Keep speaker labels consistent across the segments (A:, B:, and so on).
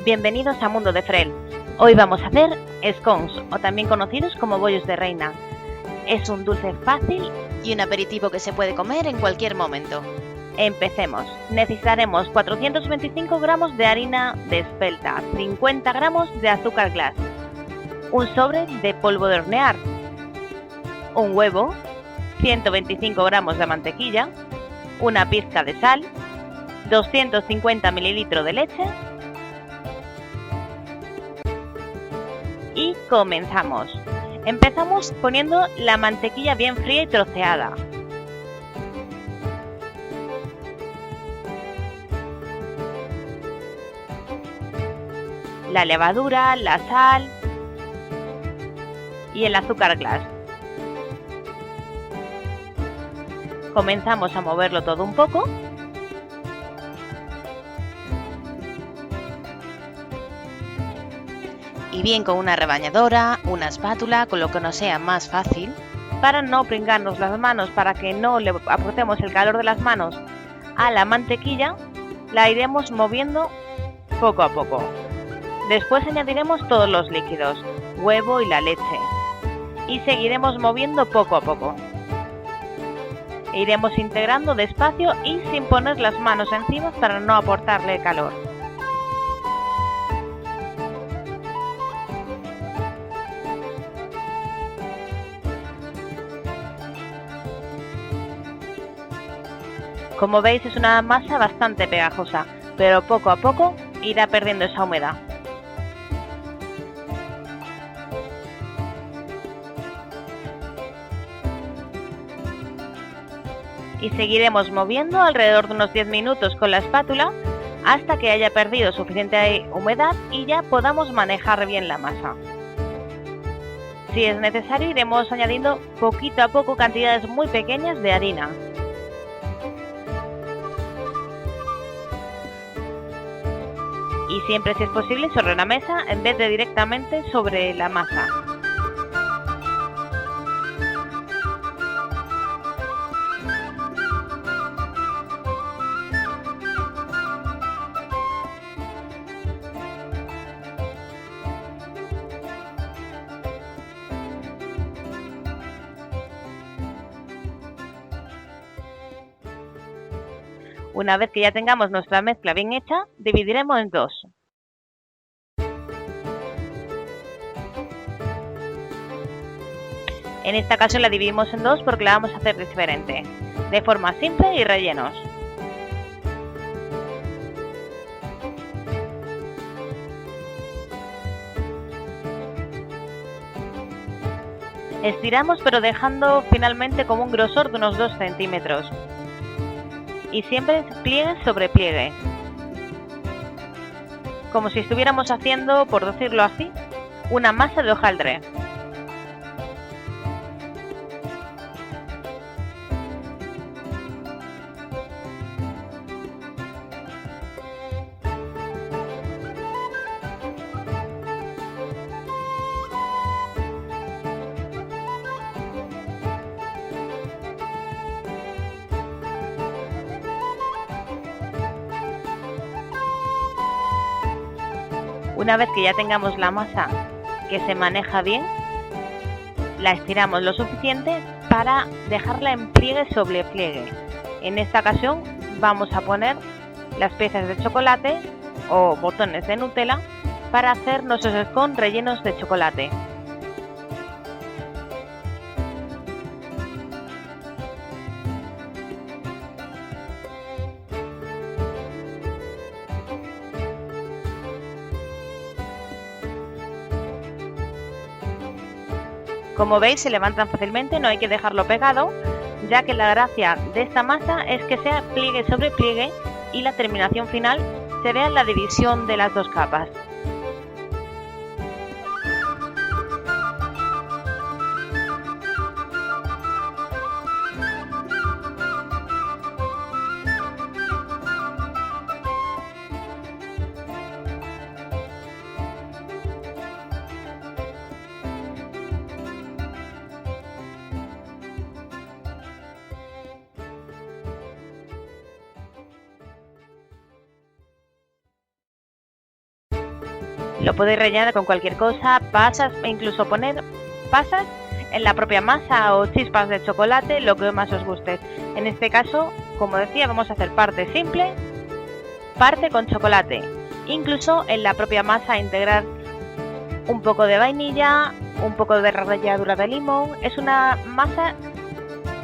A: Bienvenidos a Mundo de Frel. Hoy vamos a hacer scones, o también conocidos como bollos de reina. Es un dulce fácil
B: y un aperitivo que se puede comer en cualquier momento.
A: Empecemos. Necesitaremos 425 gramos de harina de espelta, 50 gramos de azúcar glass, un sobre de polvo de hornear, un huevo, 125 gramos de mantequilla, una pizca de sal, 250 mililitros de leche y comenzamos. Empezamos poniendo la mantequilla bien fría y troceada. La levadura, la sal y el azúcar glass. Comenzamos a moverlo todo un poco.
B: Y bien con una rebañadora, una espátula, con lo que nos sea más fácil.
A: Para no pringarnos las manos, para que no le aportemos el calor de las manos a la mantequilla, la iremos moviendo poco a poco. Después añadiremos todos los líquidos, huevo y la leche, y seguiremos moviendo poco a poco. Iremos integrando despacio y sin poner las manos encima para no aportarle calor. Como veis, es una masa bastante pegajosa, pero poco a poco irá perdiendo esa humedad. Y seguiremos moviendo alrededor de unos 10 minutos con la espátula hasta que haya perdido suficiente humedad y ya podamos manejar bien la masa. Si es necesario, iremos añadiendo poquito a poco cantidades muy pequeñas de harina. Y siempre, si es posible, sobre la mesa en vez de directamente sobre la masa. Una vez que ya tengamos nuestra mezcla bien hecha, dividiremos en dos. En esta ocasión la dividimos en dos porque la vamos a hacer diferente, de forma simple y rellenos. Estiramos, pero dejando finalmente como un grosor de unos 2 centímetros. Y siempre pliegue sobre pliegue, como si estuviéramos haciendo, por decirlo así, una masa de hojaldre. Una vez que ya tengamos la masa que se maneja bien, la estiramos lo suficiente para dejarla en pliegue sobre pliegue. En esta ocasión vamos a poner las piezas de chocolate o botones de Nutella para hacer nuestros scones rellenos de chocolate. Como veis, se levantan fácilmente, no hay que dejarlo pegado, ya que la gracia de esta masa es que sea pliegue sobre pliegue y la terminación final se vea en la división de las dos capas. Lo podéis rellenar con cualquier cosa, pasas e incluso poner pasas en la propia masa o chispas de chocolate, lo que más os guste. En este caso, como decía, vamos a hacer parte simple, parte con chocolate. Incluso en la propia masa integrar un poco de vainilla, un poco de ralladura de limón. Es una masa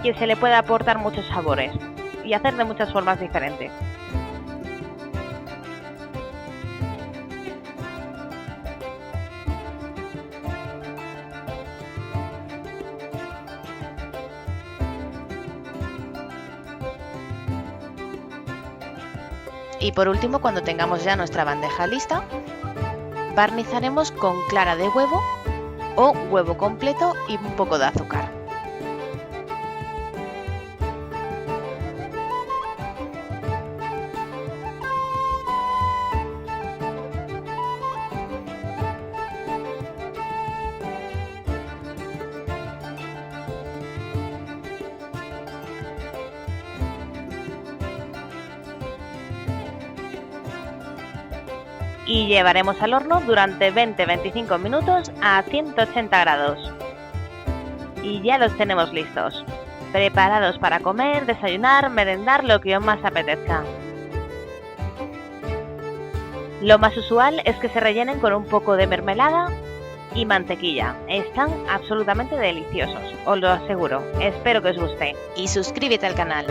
A: que se le puede aportar muchos sabores y hacer de muchas formas diferentes.
B: Y por último, cuando tengamos ya nuestra bandeja lista, barnizaremos con clara de huevo o huevo completo y un poco de azúcar.
A: Y llevaremos al horno durante 20-25 minutos a 180 grados. Y ya los tenemos listos, preparados para comer, desayunar, merendar, lo que os más apetezca. Lo más usual es que se rellenen con un poco de mermelada y mantequilla. Están absolutamente deliciosos, os lo aseguro. Espero que os guste.
B: Y suscríbete al canal.